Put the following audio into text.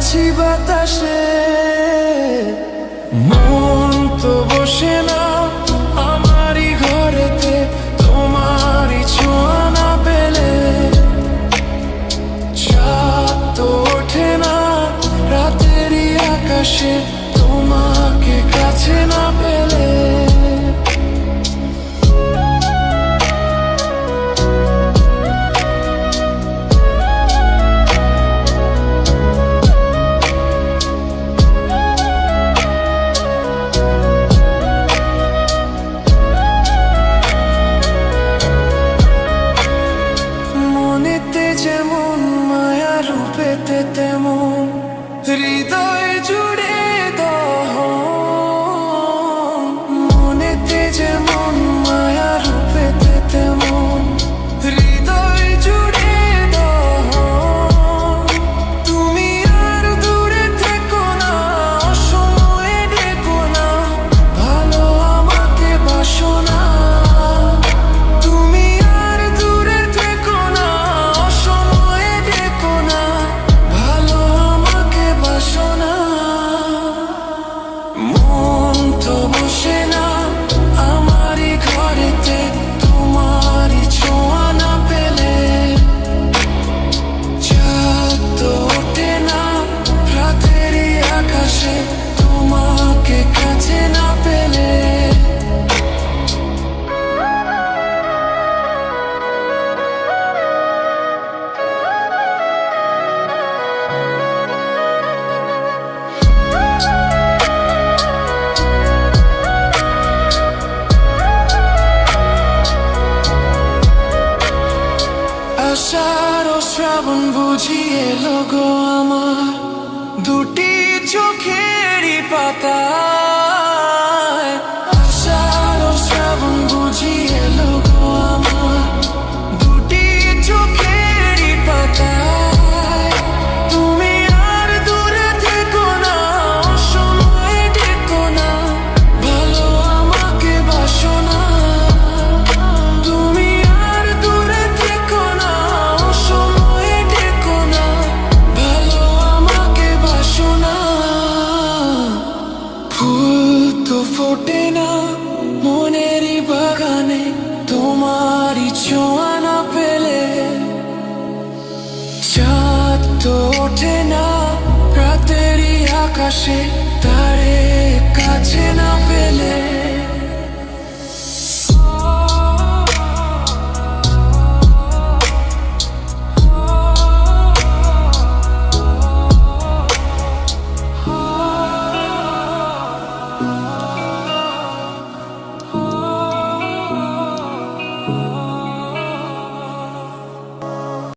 আছি বাতাসে, মন তো বসে না আমারই ঘরেতে, তোমারই ছোঁয়া না পেলে। চাঁদ তো ওঠে না রাতেরই আকাশে, তোমাকে কাছে না পেলে। যেমন মায়া রূপেতে তেমন হৃদয় জুড়ে দহন, মনেতে যেমন মায়া রূপেতে তেমন হৃদয় জুড়ে দহন। তুমি আর দূরে থেকো না, অসময়ে ডেকো না, ভালো আমাকে বাসো না। মন তো বসে না আমারই ঘরেতে, তোমারই ছোঁয়া না পেলে। চাঁদ তো ওঠে না রাতেরই আকাশে, তোমাকে কাছে না পেলে। আষাঢ় ও শ্রাবণ বুঝি এলো গো আমার দুটি চোখেরই পাতায়। আষাঢ় ও শ্রাবণ বুঝি এলো গো আমার দুটি চোখেরই পাতায়। তুমি আর দূরে থেকো না, অসময়ে ডেকো না, ভালো আমাকে বাসো না। তুমি আর দূরে থেকো না, অসময়ে ডেকো না, ভালো আমাকে বাসো না। ফুল তো ফোটে না মনেরই বাগানে, তোমারই ছোঁয়া না পেলে। চাঁদ তো ওঠে না রাতেরই আকাশে, তারে কাছে না